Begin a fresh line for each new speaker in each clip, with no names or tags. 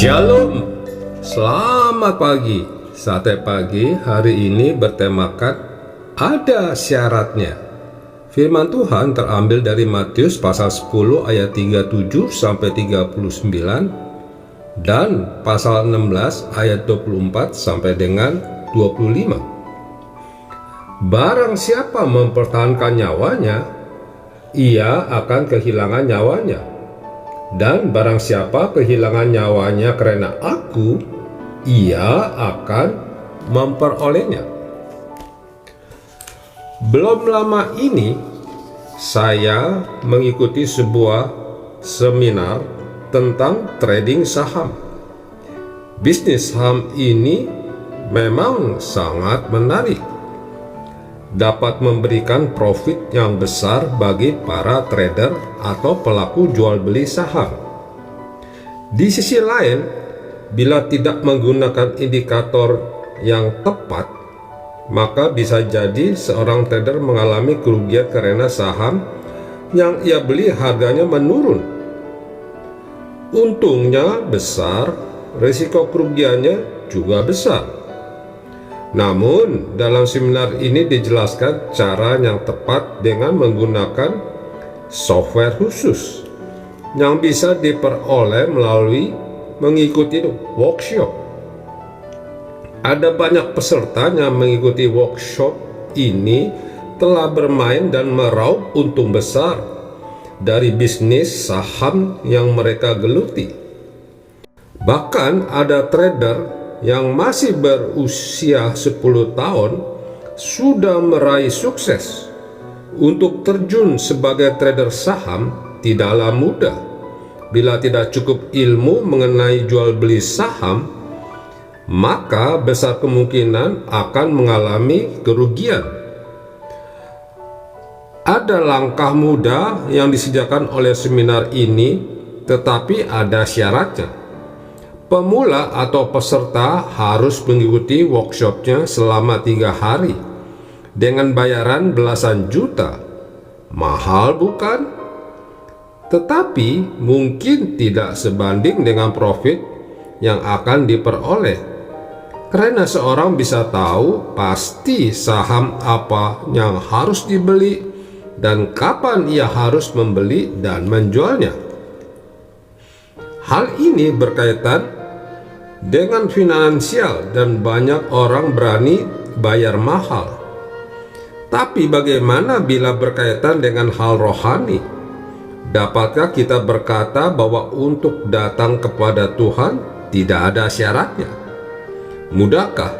Shalom, selamat pagi. Sate pagi hari ini bertemakan ada syaratnya. Firman Tuhan terambil dari Matius pasal 10 ayat 37 sampai 39 dan pasal 16 ayat 24 sampai dengan 25. Barang siapa mempertahankan nyawanya, ia akan kehilangan nyawanya. Dan barang siapa kehilangan nyawanya karena aku, ia akan memperolehnya. Belum lama ini, saya mengikuti sebuah seminar tentang trading saham. Bisnis saham ini memang sangat menarik, dapat memberikan profit yang besar bagi para trader atau pelaku jual beli saham. Di sisi lain, bila tidak menggunakan indikator yang tepat, maka bisa jadi seorang trader mengalami kerugian karena saham yang ia beli harganya menurun. Untungnya besar, risiko kerugiannya juga besar. Namun, dalam seminar ini dijelaskan cara yang tepat dengan menggunakan software khusus yang bisa diperoleh melalui mengikuti workshop. Ada banyak peserta yang mengikuti workshop ini telah bermain dan meraup untung besar dari bisnis saham yang mereka geluti. Bahkan ada trader yang masih berusia 10 tahun sudah meraih sukses. Untuk terjun sebagai trader saham tidaklah mudah. Bila tidak cukup ilmu mengenai jual beli saham, maka besar kemungkinan akan mengalami kerugian. Ada langkah mudah yang disediakan oleh seminar ini, tetapi ada syaratnya. Pemula atau peserta harus mengikuti workshopnya selama 3 hari dengan bayaran belasan juta. Mahal bukan? Tetapi mungkin tidak sebanding dengan profit yang akan diperoleh, karena seorang bisa tahu pasti saham apa yang harus dibeli dan kapan ia harus membeli dan menjualnya. Hal ini berkaitan dengan finansial dan banyak orang berani bayar mahal. Tapi bagaimana bila berkaitan dengan hal rohani? Dapatkah kita berkata bahwa untuk datang kepada Tuhan tidak ada syaratnya? Mudahkah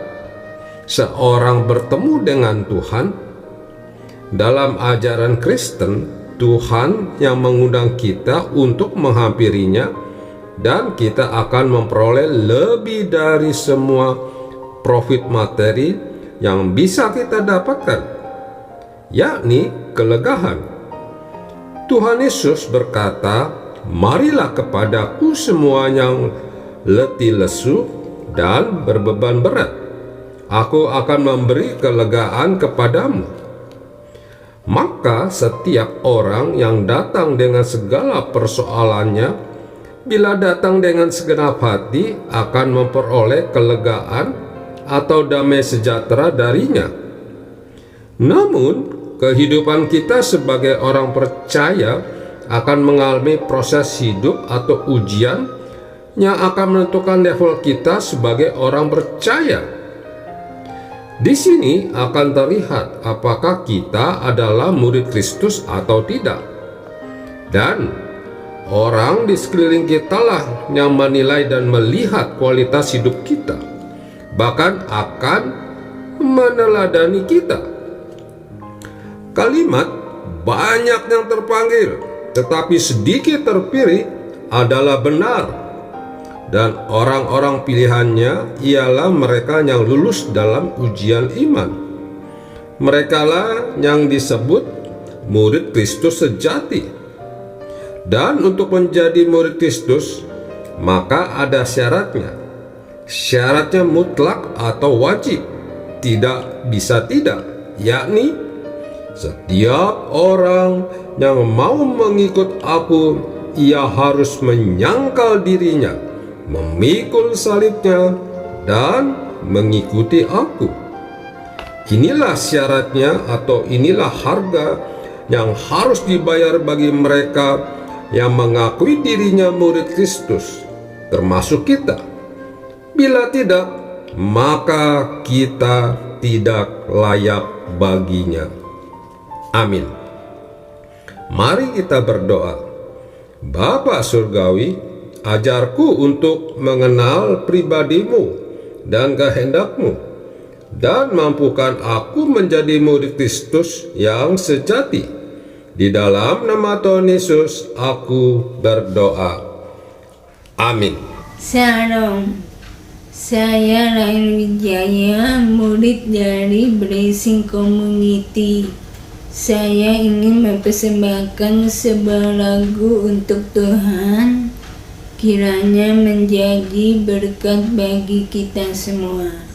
seorang bertemu dengan Tuhan? Dalam ajaran Kristen, Tuhan yang mengundang kita untuk menghampirinya, dan kita akan memperoleh lebih dari semua profit materi yang bisa kita dapatkan, yakni kelegaan. Tuhan Yesus berkata, "Marilah kepadaku semua yang letih lesu dan berbeban berat, aku akan memberi kelegaan kepadamu." Maka setiap orang yang datang dengan segala persoalannya, bila datang dengan segenap hati, akan memperoleh kelegaan atau damai sejahtera darinya. Namun, kehidupan kita sebagai orang percaya akan mengalami proses hidup atau ujian yang akan menentukan level kita sebagai orang percaya. Di sini akan terlihat apakah kita adalah murid Kristus atau tidak. Dan orang di sekeliling kita lah yang menilai dan melihat kualitas hidup kita, bahkan akan meneladani kita. Kalimat "banyak yang terpanggil, tetapi sedikit terpilih" adalah benar, dan orang-orang pilihannya ialah mereka yang lulus dalam ujian iman. Merekalah yang disebut murid Kristus sejati. Dan untuk menjadi murid Kristus, maka ada syaratnya. Syaratnya mutlak atau wajib, tidak bisa tidak, yakni setiap orang yang mau mengikut aku, ia harus menyangkal dirinya memikul salibnya, dan mengikuti aku. Inilah syaratnya atau inilah harga yang harus dibayar bagi mereka yang mengakui dirinya murid Kristus, termasuk kita. Bila tidak, maka kita tidak layak baginya. Amin. Mari kita berdoa. Bapa Surgawi, ajarku untuk mengenal pribadimu dan kehendak-Mu, dan mampukan aku menjadi murid Kristus yang sejati. Di dalam nama Tuhan Yesus aku berdoa. Amin.
Shalom. Saya Lail Wijaya, murid dari Blessing Community. Saya ingin mempersembahkan sebuah lagu untuk Tuhan, kiranya menjadi berkat bagi kita semua.